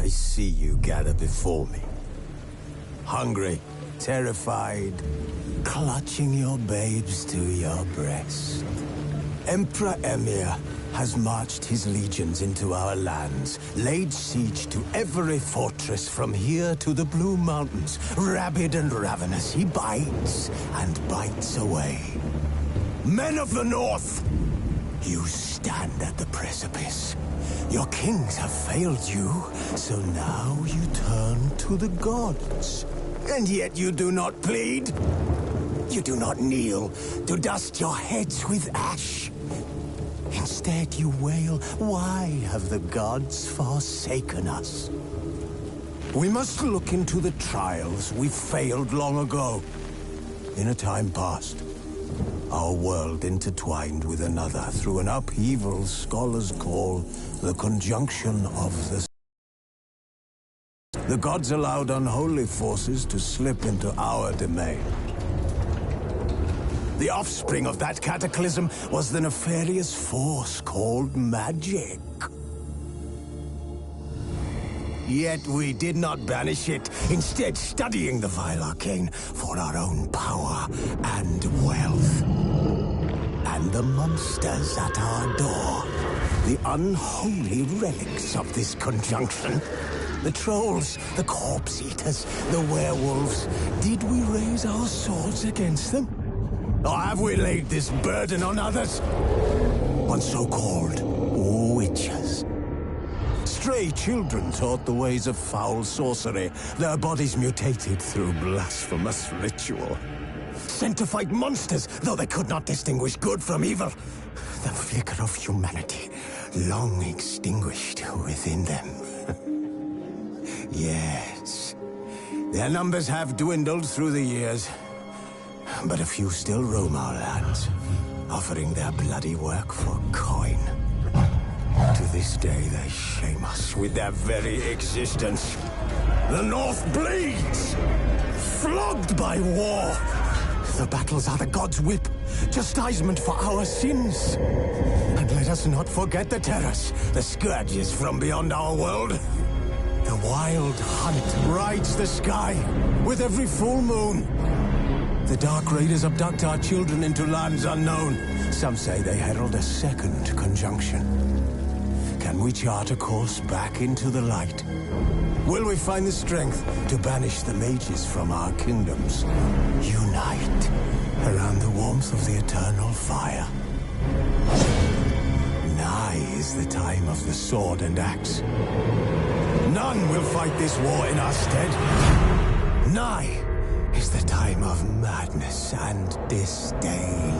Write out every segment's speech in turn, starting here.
I see you gather before me. Hungry, terrified, clutching your babes to your breast. Emperor Emir has marched his legions into our lands, laid siege to every fortress from here to the Blue Mountains. Rabid and ravenous, he bites and bites away. Men of the North, you stand at the precipice. Your kings have failed you, so now you turn to the gods. And yet you do not plead. You do not kneel to dust your heads with ash. Instead you wail, why have the gods forsaken us? We must look into the trials we failed long ago. In a time past, our world intertwined with another through an upheaval scholars call the conjunction of the... The gods allowed unholy forces to slip into our domain. The offspring of that cataclysm was the nefarious force called magic. Yet we did not banish it, instead studying the vile arcane for our own power and wealth. And the monsters at our door, the unholy relics of this conjunction. The trolls, the corpse-eaters, the werewolves. Did we raise our swords against them? Or have we laid this burden on others? On so-called witches. Stray children taught the ways of foul sorcery, their bodies mutated through blasphemous ritual. Sent to fight monsters, though they could not distinguish good from evil. The flicker of humanity, long extinguished within them. Yes, their numbers have dwindled through the years. But a few still roam our lands, offering their bloody work for coin. To this day, they shame us with their very existence. The North bleeds, flogged by war. The battles are the gods' whip, chastisement for our sins. And let us not forget the terrors, the scourges from beyond our world. The wild hunt rides the sky with every full moon. The Dark Raiders abduct our children into lands unknown. Some say they herald a second conjunction. Can we chart a course back into the light? Will we find the strength to banish the mages from our kingdoms? Unite around the warmth of the eternal fire. Nigh is the time of the sword and axe. None will fight this war in our stead. Nigh is the time of madness and disdain.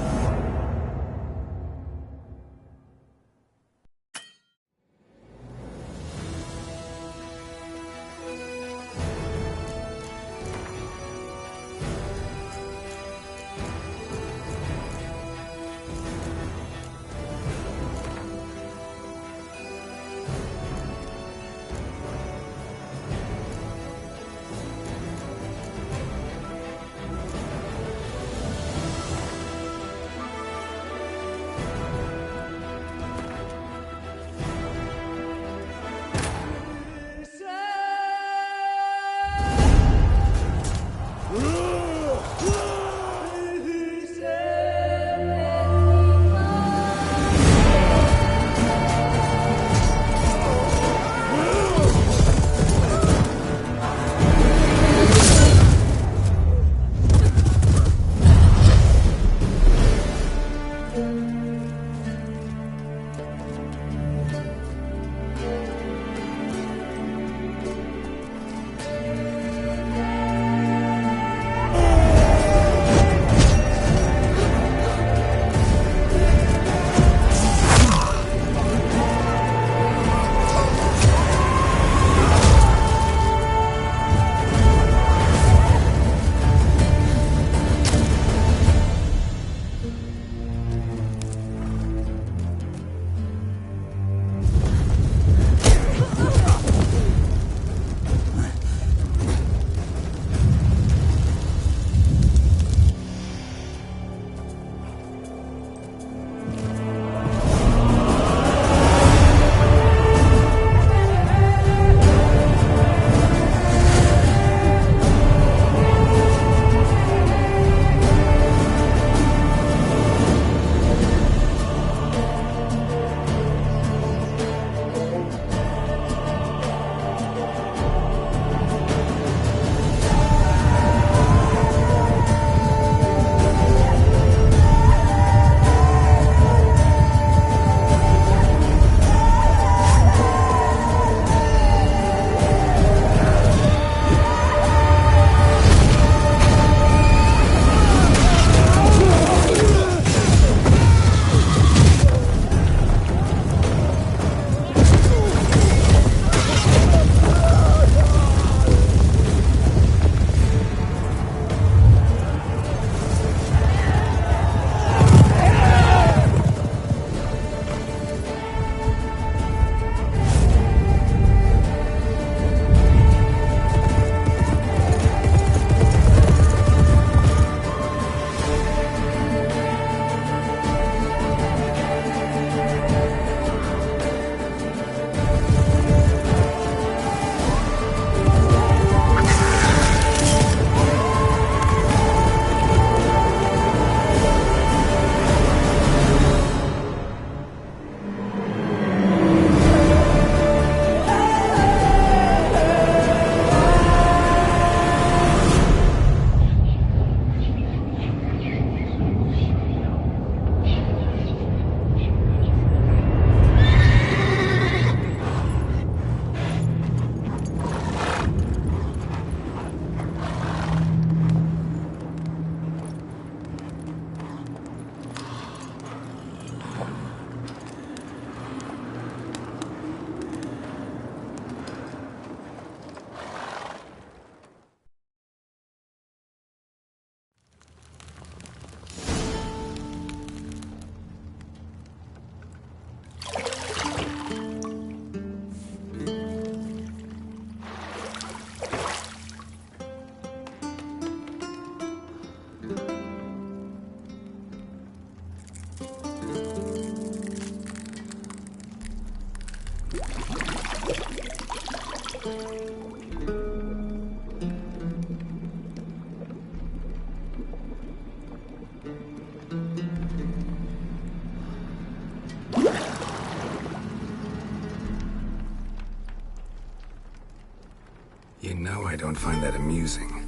You know I don't find that amusing.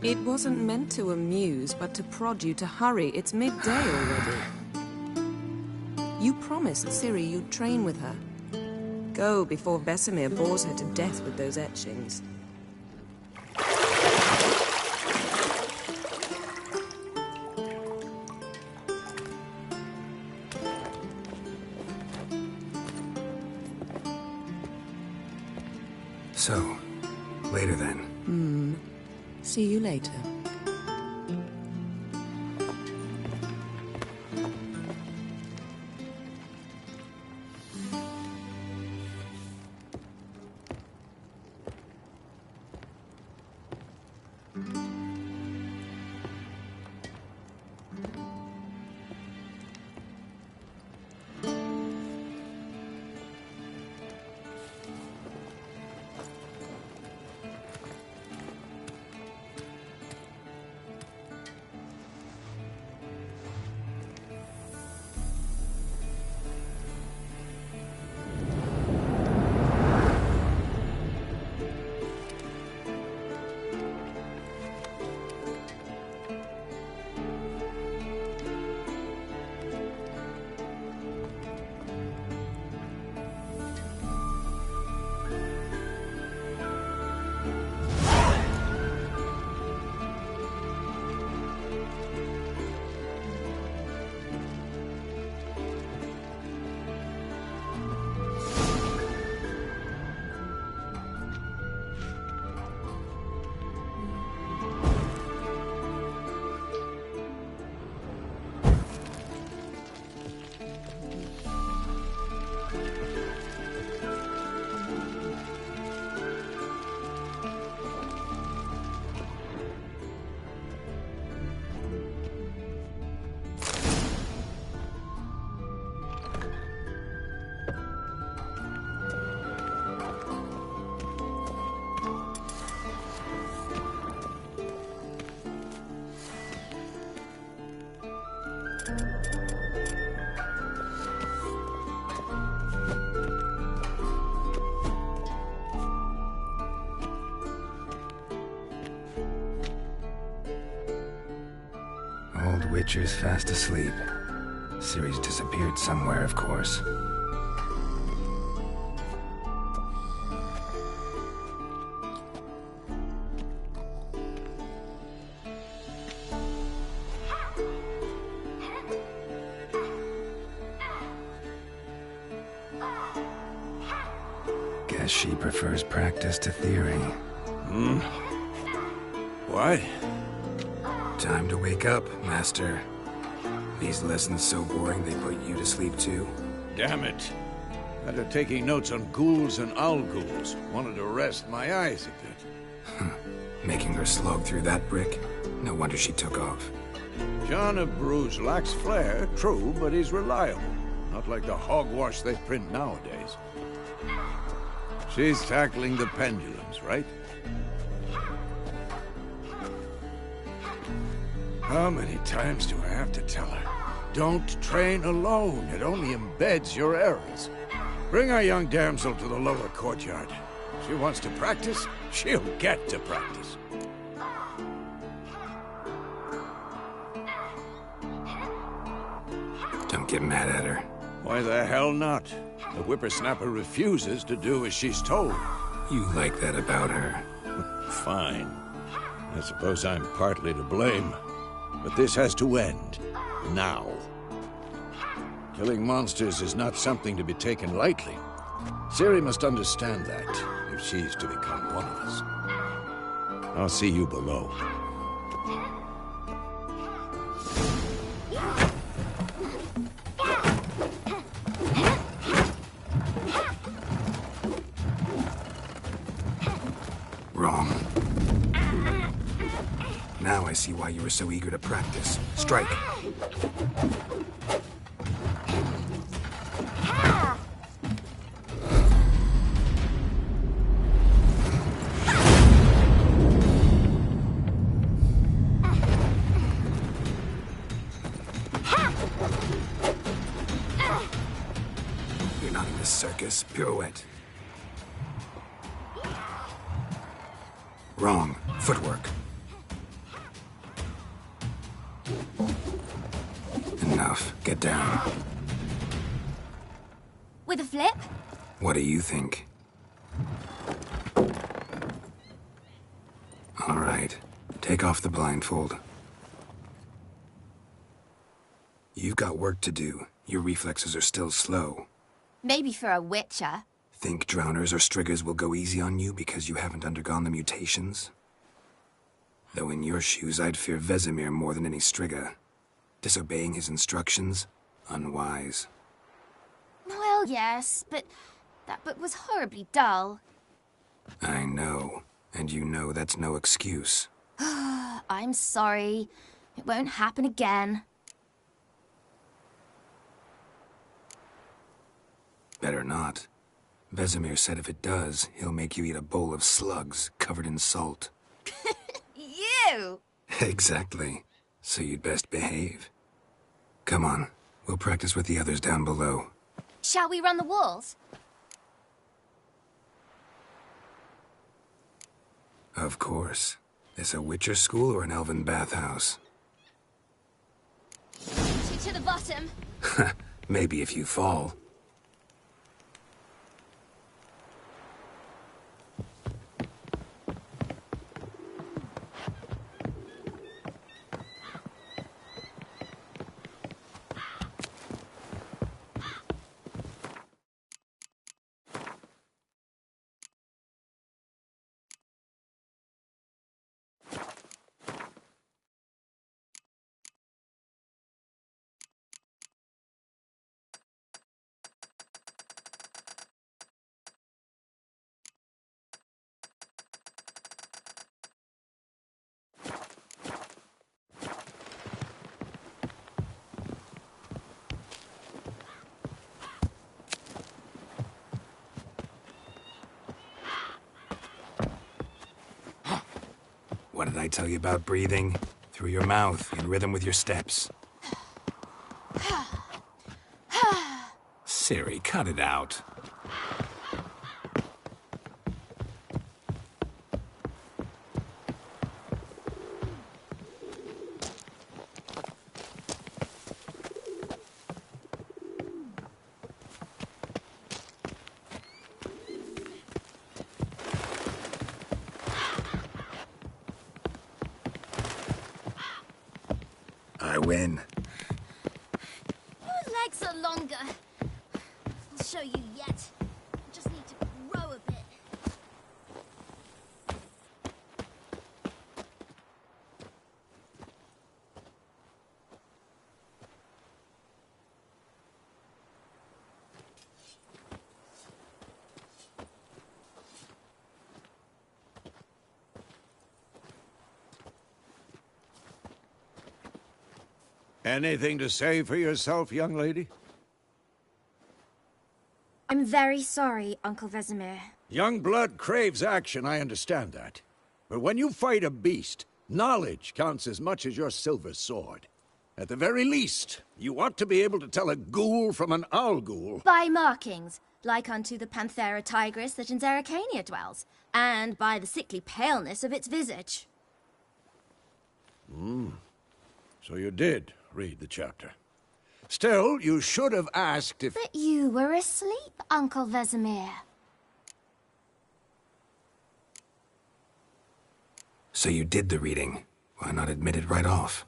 It wasn't meant to amuse, but to prod you to hurry. It's midday already. You promised Ciri you'd train with her. Go before Vesemir bores her to death with those etchings. So, later then. See you later. Old Witcher's fast asleep. Ciri's disappeared somewhere, of course. Guess she prefers practice to theory. What? Time to wake up, Master. These lessons so boring they put you to sleep too. Damn it. After taking notes on ghouls and owl ghouls, wanted to rest my eyes a bit. Making her slog through that brick? No wonder she took off. John of Bruges lacks flair, true, but he's reliable. Not like the hogwash they print nowadays. She's tackling the pendulums, right? How many times do I have to tell her? Don't train alone. It only embeds your errors. Bring our young damsel to the lower courtyard. She wants to practice, she'll get to practice. Don't get mad at her. Why the hell not? The whippersnapper refuses to do as she's told. You like that about her. Fine. I suppose I'm partly to blame. But this has to end. Now. Killing monsters is not something to be taken lightly. Ciri must understand that, if she's to become one of us. I'll see you below. Wrong. Now I see why you were so eager to practice. Strike. You're not in this circus. Pirouette. Wrong. Footwork. Enough. Get down. With a flip? What do you think? All right. Take off the blindfold. You've got work to do. Your reflexes are still slow. Maybe for a witcher. Think drowners or striggers will go easy on you because you haven't undergone the mutations? Though in your shoes, I'd fear Vesemir more than any strigger. Disobeying his instructions? Unwise. Well, yes, but that book was horribly dull. I know. And you know that's no excuse. I'm sorry. It won't happen again. Better not. Vesemir said if it does, he'll make you eat a bowl of slugs covered in salt. You! Exactly. So you'd best behave. Come on. We'll practice with the others down below. Shall we run the walls? Of course. This a Witcher school or an elven bathhouse? To the bottom. Maybe if you fall. What did I tell you about breathing? Through your mouth, in rhythm with your steps. Siri, cut it out. I win. Your legs are longer. I'll show you yet. I just need to grow a bit. Anything to say for yourself, young lady? I'm very sorry, Uncle Vesemir. Young blood craves action, I understand that. But when you fight a beast, knowledge counts as much as your silver sword. At the very least, you ought to be able to tell a ghoul from an owl ghoul. By markings, like unto the Panthera tigris that in Zerrikania dwells, and by the sickly paleness of its visage. So you did read the chapter. Still, you should have asked if... But you were asleep, Uncle Vesemir. So you did the reading. Why not admit it right off?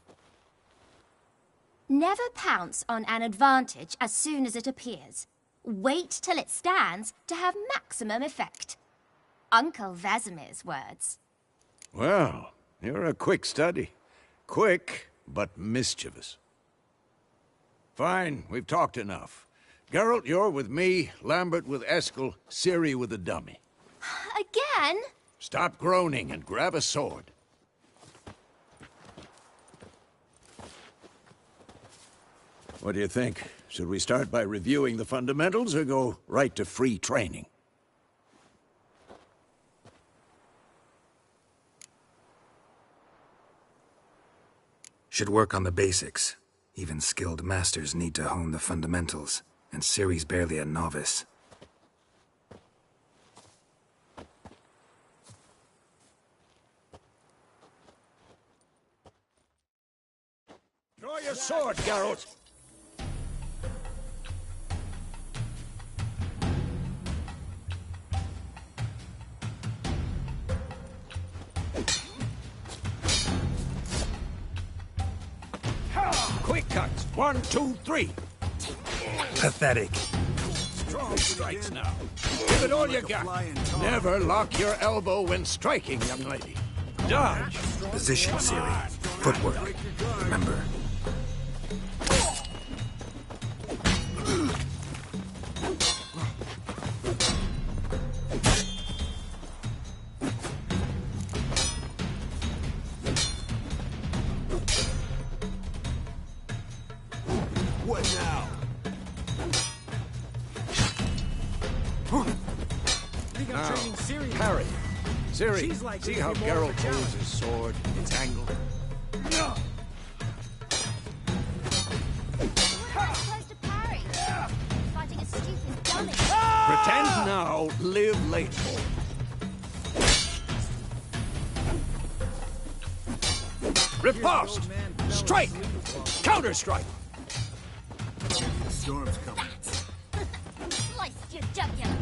Never pounce on an advantage as soon as it appears. Wait till it stands to have maximum effect. Uncle Vesemir's words. Well, you're a quick study. Quick, but mischievous. Fine, we've talked enough. Geralt, you're with me, Lambert with Eskel, Ciri with the dummy. Again? Stop groaning and grab a sword. What do you think? Should we start by reviewing the fundamentals or go right to free training? Should work on the basics. Even skilled masters need to hone the fundamentals, and Ciri's barely a novice. Draw your sword, Geralt! Quick cuts! 1, 2, 3! Pathetic. Strong strikes now. Give it all you got. Never lock your elbow when striking, young lady. Dodge! Position, Ciri. Footwork. Remember. What now? Now, parry. Ciri, like see this how be more of a Geralt holds his sword? It's angled. Supposed to parry. Fighting a stupid dummy. Pretend now, live later. Riposte! Strike! Counter-strike! The storm's coming. Sliced your jugular.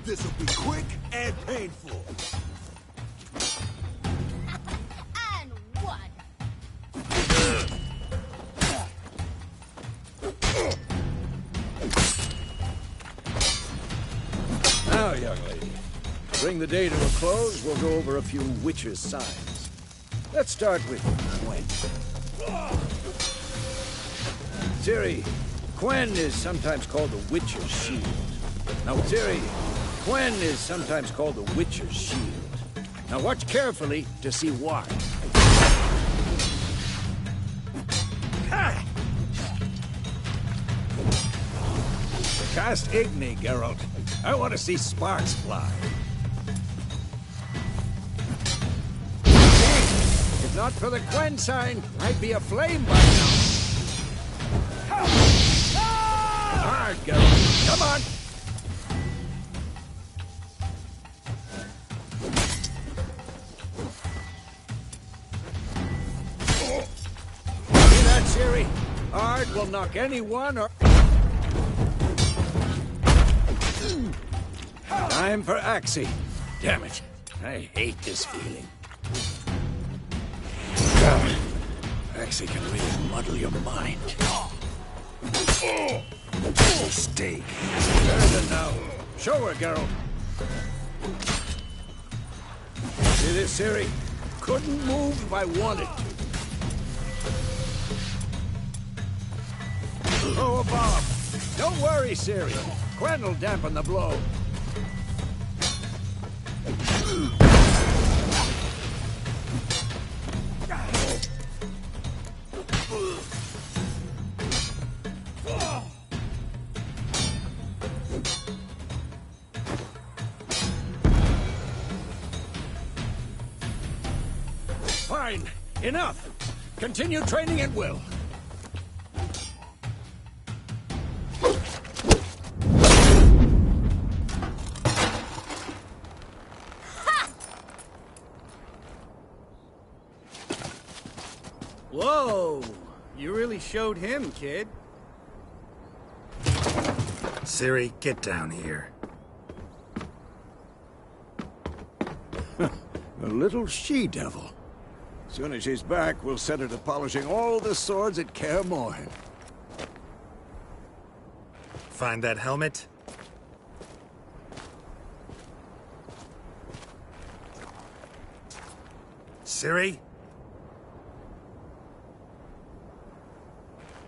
This'll be quick and painful. And one. Now, young lady, to bring the day to a close, we'll go over a few witches' signs. Let's start with Quen. Ciri, Quen is sometimes called the Witcher's Shield. Now, Ciri, Quen is sometimes called the Witcher's Shield. Now, watch carefully to see why. Ha! Cast Igni, Geralt. I want to see sparks fly. If not for the Quen sign, I'd be aflame by now. Hard, Geralt. Come on. See that, Ciri? Hard will knock anyone or... Time for Axie. Damn it. I hate this feeling. Axie can really muddle your mind. Mistake. Better than now. Show her, Geralt. See this, Ciri? Couldn't move if I wanted to. Throw a bomb. Don't worry, Ciri. Quen will dampen the blow. Fine. Enough. Continue training at will. Whoa! You really showed him, kid. Ciri, get down here. A little she-devil. Soon as she's back, we'll set her to polishing all the swords at Kaer Morhen. Find that helmet? Ciri?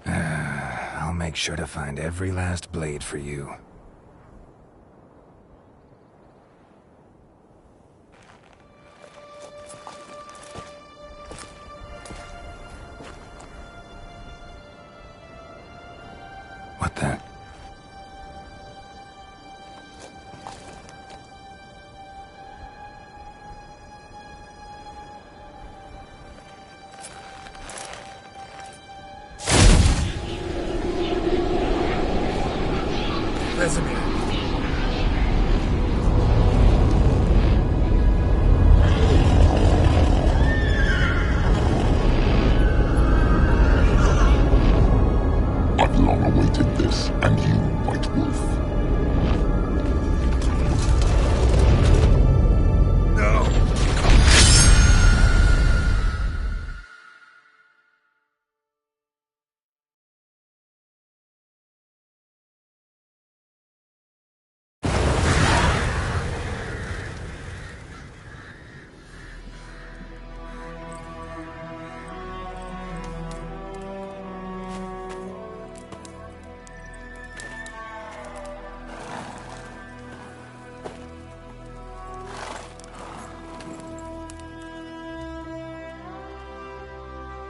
I'll make sure to find every last blade for you. Vesemir. I've long awaited this, and you, White Wolf. No!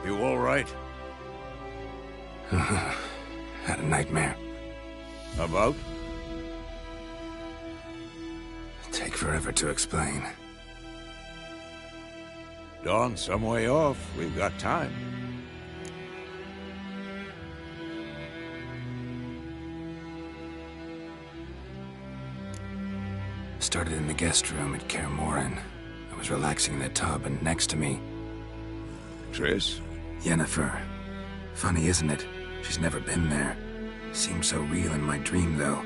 You all right? Had a nightmare. About? Take forever to explain. Dawn's some way off. We've got time. Started in the guest room at Kaer Morhen. I was relaxing in the tub, and next to me, Triss? Yennefer. Funny, isn't it? She's never been there. Seemed so real in my dream, though.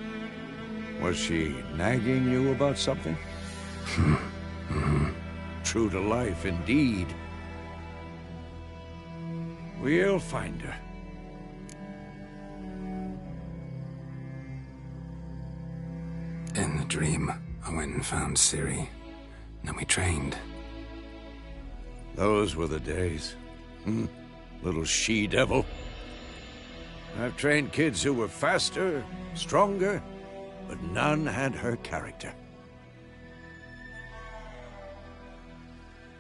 Was she nagging you about something? True to life, indeed. We'll find her. In the dream, I went and found Ciri. Then we trained. Those were the days. Little she-devil. I've trained kids who were faster, stronger, but none had her character.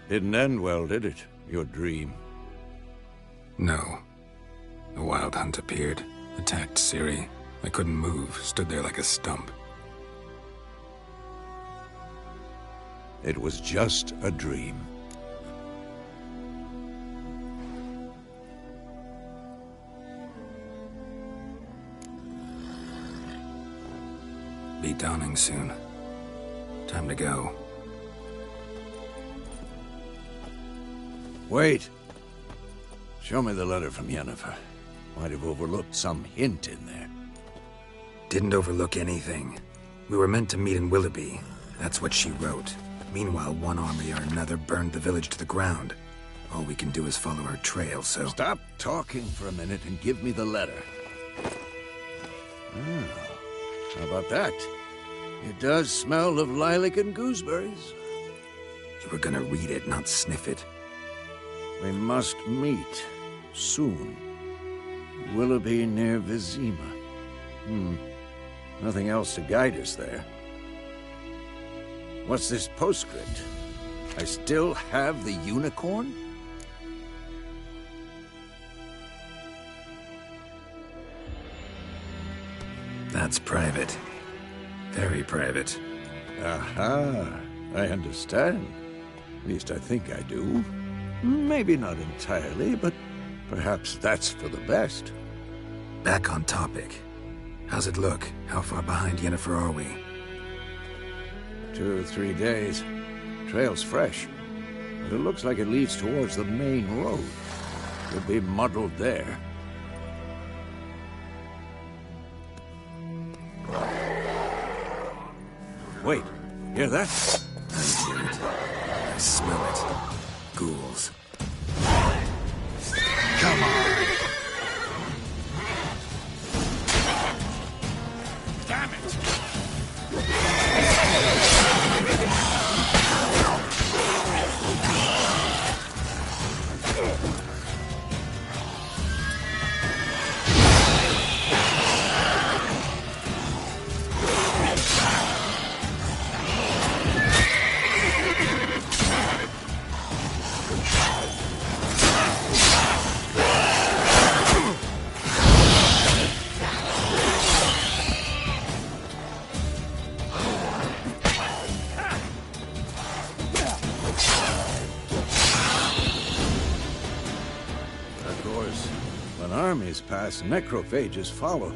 Didn't end well, did it? Your dream? No. The Wild Hunt appeared, attacked Ciri. I couldn't move, stood there like a stump. It was just a dream. Be dawning soon. Time to go. Wait. Show me the letter from Yennefer. Might have overlooked some hint in there. Didn't overlook anything. We were meant to meet in Willoughby. That's what she wrote. Meanwhile, one army or another burned the village to the ground. All we can do is follow her trail, so... Stop talking for a minute and give me the letter. How about that? It does smell of lilac and gooseberries. You were gonna read it, not sniff it. We must meet. Soon. Willoughby near Vizima. Nothing else to guide us there. What's this postscript? I still have the unicorn? That's private. Very private. Aha, I understand. At least I think I do. Maybe not entirely, but perhaps that's for the best. Back on topic. How's it look? How far behind Yennefer are we? 2 or 3 days. Trail's fresh, but it looks like it leads towards the main road. Could be muddled there. Wait, hear that? I hear it. I smell it. Ghouls. Come on! Damn it! Armies pass, necrophages follow.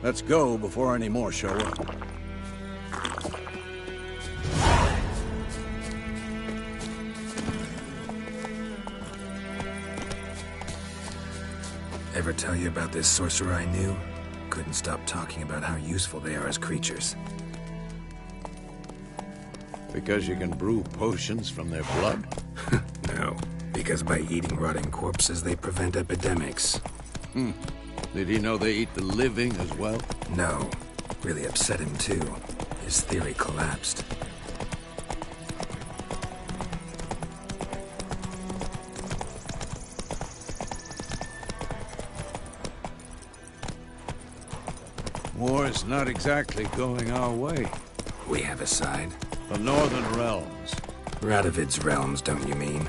Let's go before any more show up. Ever tell you about this sorcerer I knew? Couldn't stop talking about how useful they are as creatures. Because you can brew potions from their blood? No, because by eating rotting corpses, they prevent epidemics. Did he know they eat the living as well? No. Really upset him, too. His theory collapsed. War's not exactly going our way. We have a side. The Northern Realms. Radovid's realms, don't you mean?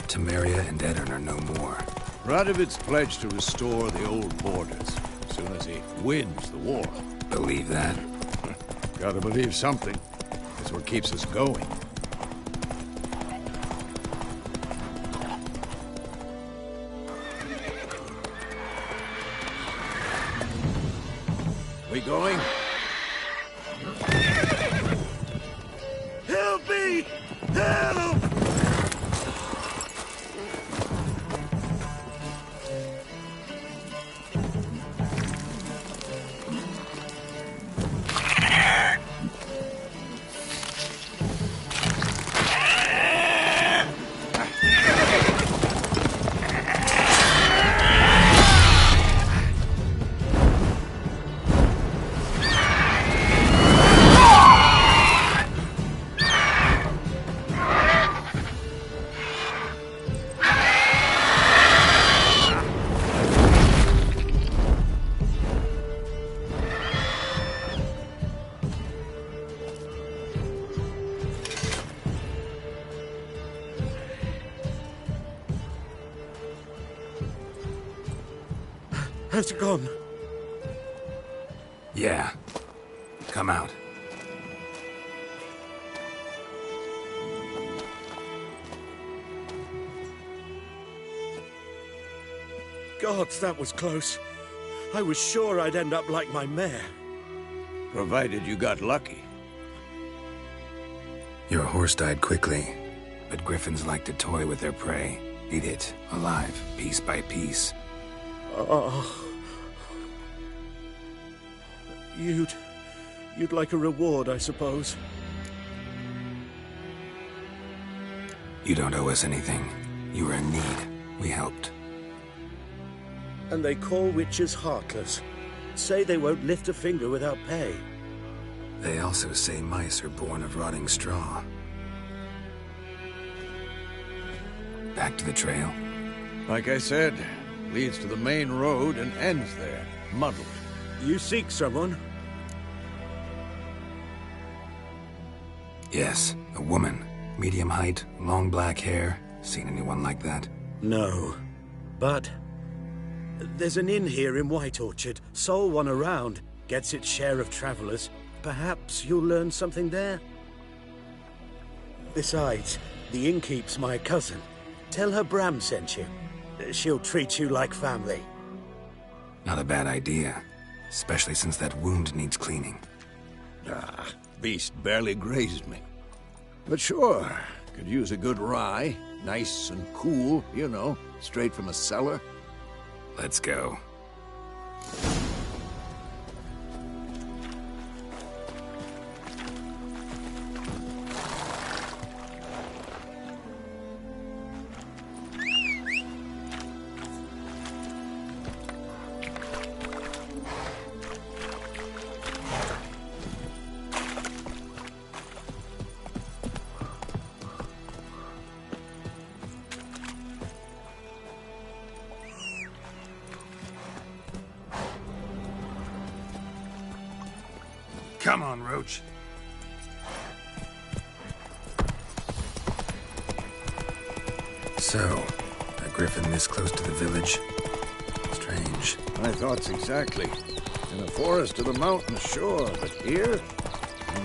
Temeria and Edirn are no more. Radovid's pledged to restore the old borders as soon as he wins the war. Believe that? Gotta believe something. That's what keeps us going. We going? Help me! Help! Has it gone? Yeah. Come out. Gods, that was close. I was sure I'd end up like my mare. Provided you got lucky. Your horse died quickly, but griffins like to toy with their prey. Eat it, alive, piece by piece. Oh. You'd like a reward, I suppose. You don't owe us anything. You were in need. We helped. And they call witches heartless. Say they won't lift a finger without pay. They also say mice are born of rotting straw. Back to the trail? Like I said, leads to the main road and ends there, muddled. You seek someone? Yes, a woman. Medium height, long black hair. Seen anyone like that? No. But there's an inn here in White Orchard. Sole one around. Gets its share of travelers. Perhaps you'll learn something there? Besides, the innkeep's my cousin. Tell her Bram sent you. She'll treat you like family. Not a bad idea. Especially since that wound needs cleaning. Beast barely grazed me. But sure, could use a good rye. Nice and cool, you know, straight from a cellar. Let's go. Come on, Roach. So, a griffin this close to the village? Strange. My thoughts exactly. In the forest or the mountains, sure, but here?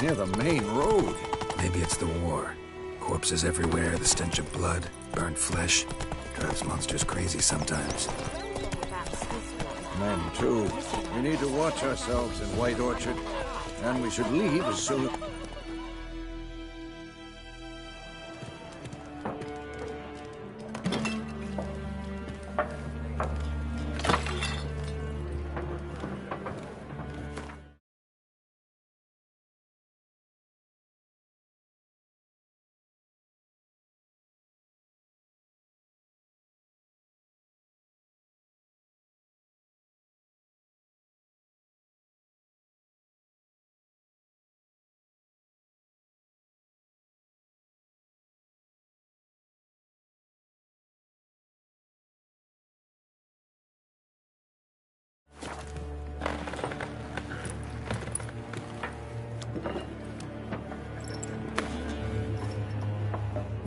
Near the main road. Maybe it's the war. Corpses everywhere, the stench of blood, burnt flesh. Drives monsters crazy sometimes. Men, too. We need to watch ourselves in White Orchard, and we should leave as soon as...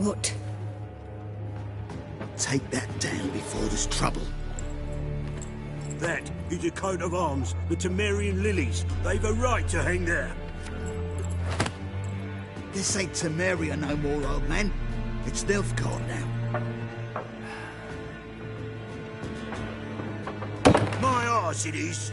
What? Take that down before there's trouble. That is a coat of arms, the Temerian lilies. They've a right to hang there. This ain't Temeria no more, old man. It's Nilfgaard now. My arse it is.